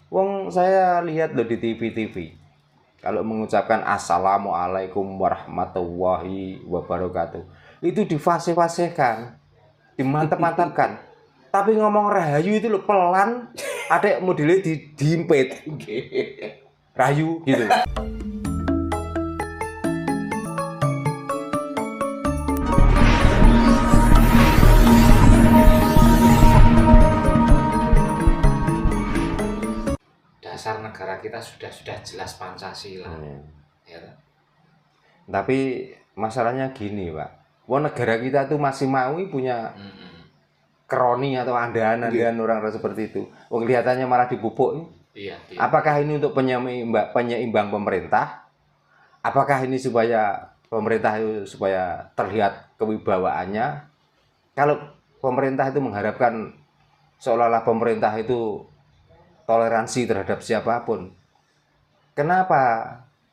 Wong saya lihat loh di TV-TV. Kalau mengucapkan Assalamualaikum warahmatullahi wabarakatuh, itu difasih-fasihkan, dimantap-mantapkan. Tapi ngomong rahayu itu lo pelan, ada modelnya diimpit, rahayu gitu. Dasar negara kita sudah jelas Pancasila. Ya. Tapi masalahnya gini, Pak. Wah, negara kita tuh masih mau punya kroni atau andaan-andaan orang seperti itu. Wong kelihatannya malah dipupuk. Iya. Apakah ini untuk penyeimbang pemerintah? Apakah ini supaya pemerintah itu supaya terlihat kewibawaannya? Kalau pemerintah itu mengharapkan seolah-olah pemerintah itu toleransi terhadap siapapun, kenapa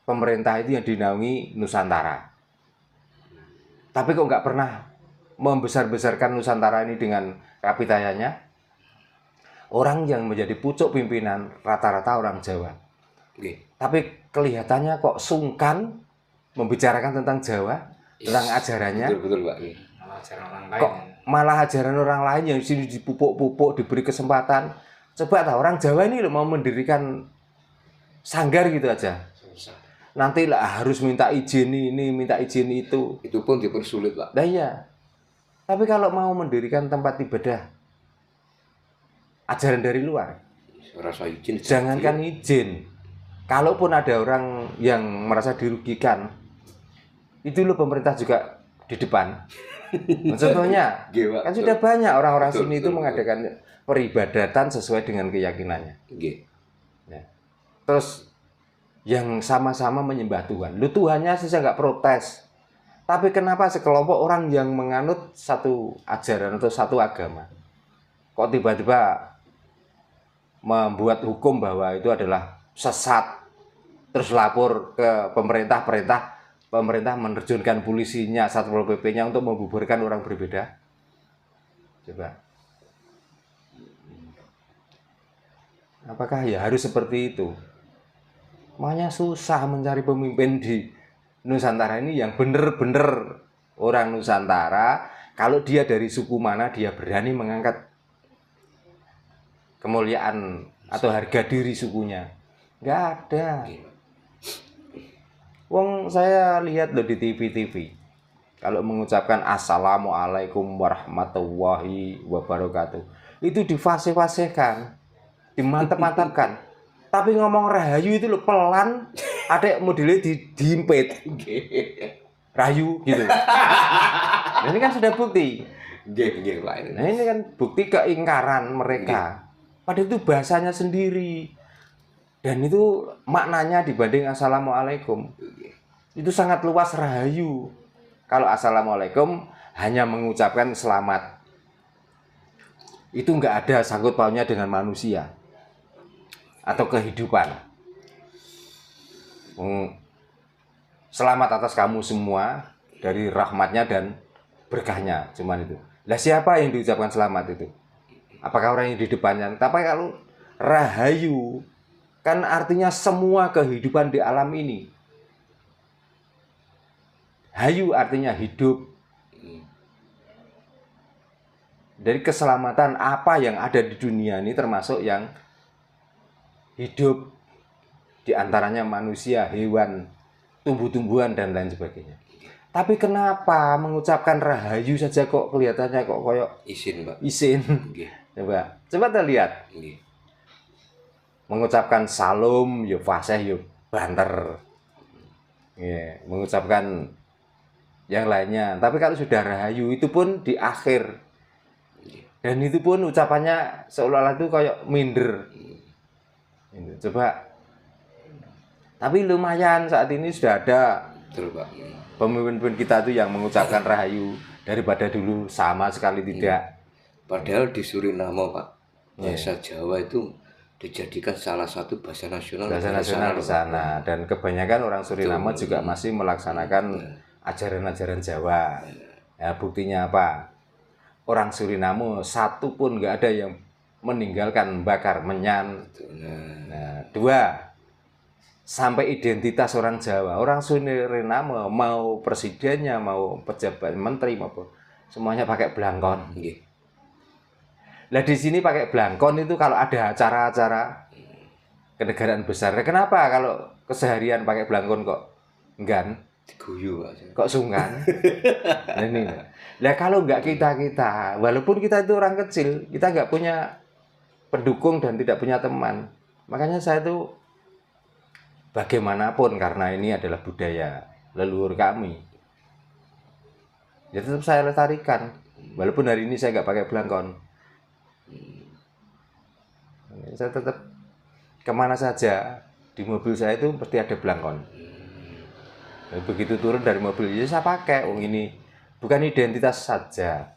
pemerintah itu yang dinaungi Nusantara? Tapi kok nggak pernah membesar-besarkan Nusantara ini dengan kapitayanya? Orang yang menjadi pucuk pimpinan rata-rata orang Jawa. Tapi kelihatannya kok sungkan membicarakan tentang Jawa, tentang ajarannya. Betul Pak. Malah ajaran orang lain. Kok malah ajaran orang lain yang di sini dipupuk-pupuk, diberi kesempatan. Coba tahu orang Jawa ini loh mau mendirikan sanggar gitu aja. Susah. Nanti lah harus minta izin ini, minta izin itu. Itu pun dipersulit Pak. Nah iya. Tapi kalau mau mendirikan tempat ibadah, ajaran dari luar, Rasa izin. jangankan izin. Kalaupun ada orang yang merasa dirugikan, itu loh pemerintah juga di depan. Contohnya, kan sudah banyak orang-orang sini itu mengadakan peribadatan sesuai dengan keyakinannya. Ya. Terus yang sama-sama menyembah Tuhan. Lu Tuhannya sih saya nggak protes. Tapi kenapa sekelompok orang yang menganut satu ajaran atau satu agama, kok tiba-tiba membuat hukum bahwa itu adalah sesat, terus lapor ke pemerintah, pemerintah menerjunkan polisinya, Satpol PP-nya untuk membubarkan orang berbeda? Coba. Apakah ya harus seperti itu? Makanya susah mencari pemimpin di Nusantara ini yang benar-benar orang Nusantara. Kalau dia dari suku mana, dia berani mengangkat kemuliaan atau harga diri sukunya. Nggak ada. Wong saya lihat loh di TV-TV. Kalau mengucapkan Assalamualaikum warahmatullahi wabarakatuh, itu difasih-fasihkan, dimantap-mantapkan. Tapi ngomong rahayu itu lo pelan, ada modelnya diimpit, rahayu gitu. Nah, ini kan sudah bukti. Nah ini kan bukti keingkaran mereka. Padahal itu bahasanya sendiri. Dan itu maknanya dibanding Assalamualaikum. Itu sangat luas rahayu. Kalau Assalamualaikum hanya mengucapkan selamat. Itu nggak ada sangkut pautnya dengan manusia atau kehidupan. Selamat atas kamu semua dari rahmatnya dan berkahnya, cuman itu. Lah siapa yang diucapkan selamat itu? Apakah orang yang di depannya? Tapi kalau rahayu kan artinya semua kehidupan di alam ini. Hayu artinya hidup. Dari keselamatan apa yang ada di dunia ini termasuk yang hidup, di antaranya manusia, hewan, tumbuh-tumbuhan dan lain sebagainya. Tapi kenapa mengucapkan rahayu saja kok kelihatannya kok koyok isin Pak. Isin. Coba kita lihat. Mengucapkan salam yo fasih yo banter. Mengucapkan yang lainnya. Tapi kalau sudah rahayu itu pun di akhir. Dan itu pun ucapannya seolah-olah itu kayak minder. Coba. Tapi lumayan saat ini sudah ada pemimpin kita itu yang mengucapkan rahayu daripada dulu sama sekali tidak. Padahal di Suriname Pak, bahasa Jawa itu dijadikan salah satu bahasa nasional di sana. Dan kebanyakan orang Suriname juga masih melaksanakan ajaran-ajaran Jawa. Ya, buktinya apa? Orang Suriname satu pun nggak ada yang meninggalkan bakar menyan. Nah, Nah, 2, sampai identitas orang Jawa, orang Suriname mau presidennya, mau pejabat menteri maupun semuanya pakai blangkon. nggih. Lah di sini pakai blangkon itu kalau ada acara-acara kenegaraan besar. Kenapa kalau keseharian pakai blangkon kok enggan, Diguyu Pak. kok sungkan? Nah, ini. Lah kalau nggak kita, walaupun kita itu orang kecil, kita nggak punya pendukung dan tidak punya teman. Makanya saya tuh bagaimanapun karena ini adalah budaya leluhur kami. Ya tetap saya lestarikan. Walaupun hari ini saya nggak pakai blangkon. Saya tetap kemana saja di mobil saya itu pasti ada blangkon. Begitu turun dari mobil ya saya pakai. Ini bukan identitas saja.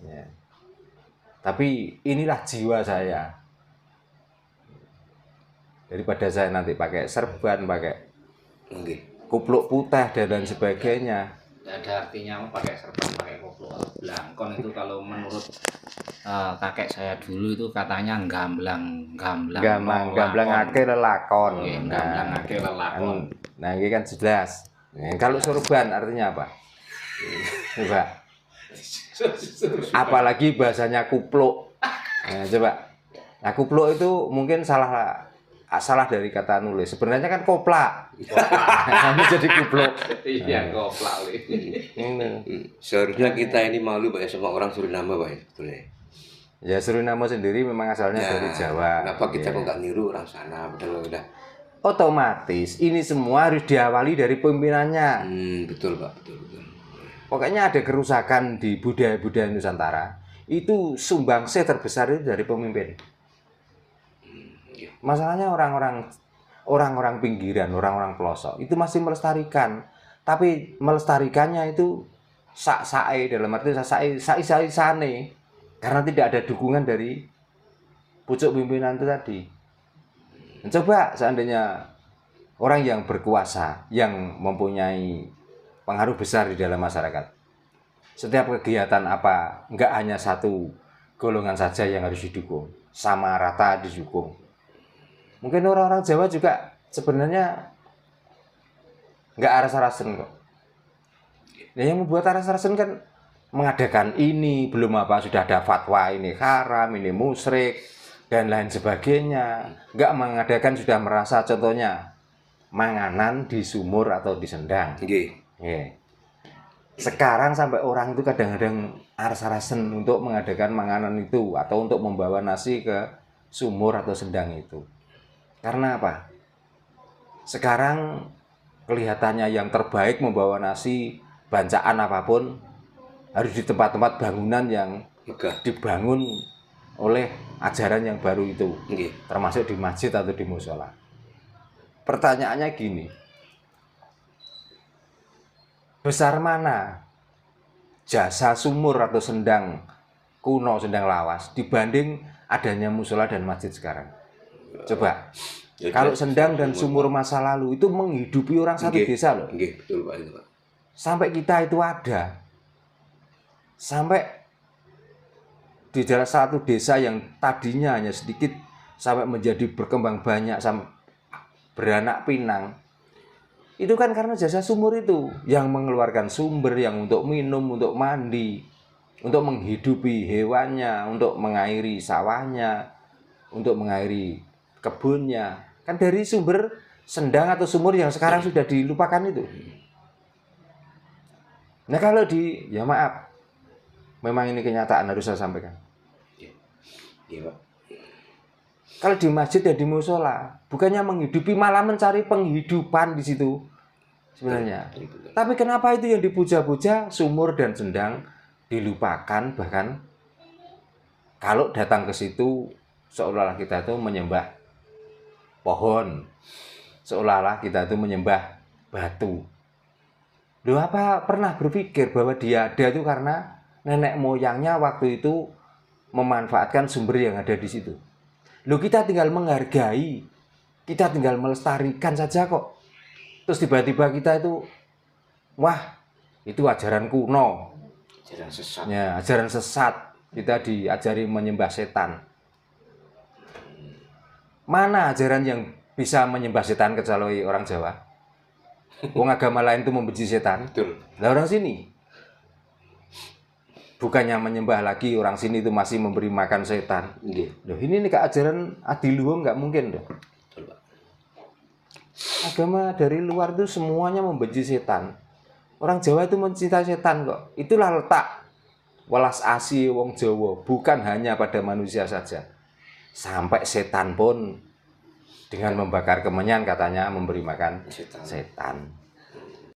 Ya. Tapi inilah jiwa saya. Daripada saya nanti pakai serban, pakai Nggih. kupluk putih dan lain sebagainya. Tidak ada artinya pakai serban, pakai koplo. Blangkon itu kalau menurut kakek saya dulu itu katanya gamblang Gamblangake lelakon. Gamblangake lelakon. Nah, ini kan jelas. Nah, kalau sorban artinya apa? Coba. Apalagi bahasanya kupluk. Nah, coba. Nah, kupluk itu mungkin salah dari kata nulis. Sebenarnya kan koplak. Kamu jadi kupluk. Iya, koplak. Seharusnya kita ini malu Pak ya sama orang Suriname Pak ya, sebetulnya. Ya Suriname sendiri memang asalnya dari Jawa. Kenapa kita Ya. kok nggak niru orang sana? Padahal udah. Otomatis ini semua harus diawali dari pimpinannya. Betul Pak, betul. Pokoknya ada kerusakan di budaya-budaya Nusantara. Itu sumbangsih terbesar itu dari pemimpin. Masalahnya orang-orang pinggiran, orang-orang pelosok itu masih melestarikan, tapi melestarikannya itu sak-sae, dalam arti sak-sae karena tidak ada dukungan dari pucuk pimpinan itu tadi. Coba seandainya orang yang berkuasa, yang mempunyai pengaruh besar di dalam masyarakat, setiap kegiatan apa, enggak hanya satu golongan saja yang harus didukung, sama rata didukung. Mungkin orang-orang Jawa juga sebenarnya nggak aras-arasen kok. Nah, yang membuat aras-arasen kan mengadakan ini, belum apa sudah ada fatwa ini haram, ini musyrik, dan lain sebagainya. Nggak mengadakan sudah merasa contohnya manganan di sumur atau di sendang. Yeah. Sekarang sampai orang itu kadang-kadang aras-arasen untuk mengadakan manganan itu atau untuk membawa nasi ke sumur atau sendang itu. Karena apa? Sekarang kelihatannya yang terbaik membawa nasi, bancaan apapun harus di tempat-tempat bangunan yang megah dibangun oleh ajaran yang baru itu. Termasuk di masjid atau di musola. Pertanyaannya gini. Besar mana jasa sumur atau sendang kuno, sendang lawas dibanding adanya musola dan masjid sekarang? Coba. Kalau sendang dan sumur masa lalu itu menghidupi orang satu desa loh. Betul Pak itu Pak. Sampai kita itu ada. Sampai di dalam satu desa yang tadinya hanya sedikit sampai menjadi berkembang banyak sampai beranak pinang. Itu kan karena jasa sumur itu yang mengeluarkan sumber yang untuk minum, untuk mandi, untuk menghidupi hewannya, untuk mengairi sawahnya, untuk mengairi kebunnya. Kan dari sumber sendang atau sumur yang sekarang sudah dilupakan itu. Nah kalau ya maaf, memang ini kenyataan harus saya sampaikan. Iya Pak. Kalau di masjid dan di musola, bukannya menghidupi, malah mencari penghidupan di situ sebenarnya. Tapi kenapa itu yang dipuja-puja, sumur dan sendang dilupakan, bahkan kalau datang ke situ seolah-olah kita itu menyembah pohon, seolah-olah kita itu menyembah batu. Loh, apa pernah berpikir bahwa dia ada itu karena nenek moyangnya waktu itu memanfaatkan sumber yang ada di situ. Loh, kita tinggal menghargai, kita tinggal melestarikan saja kok. Terus tiba-tiba kita itu, wah, itu ajaran kuno. Ajaran sesat. Ya, ajaran sesat. Kita diajari menyembah setan. Mana ajaran yang bisa menyembah setan kecuali orang Jawa? Wong agama lain itu membenci setan. Betul. Lah orang sini bukannya menyembah lagi, orang sini itu masih memberi makan setan. Nggih. Loh, ini nih ajaran adiluhung nggak mungkin loh. Betul, Pak. Agama dari luar itu semuanya membenci setan. Orang Jawa itu mencintai setan kok. Itulah letak welas asih wong Jawa, bukan hanya pada manusia saja. Sampai setan pun dengan membakar kemenyan katanya memberi makan Setan. setan.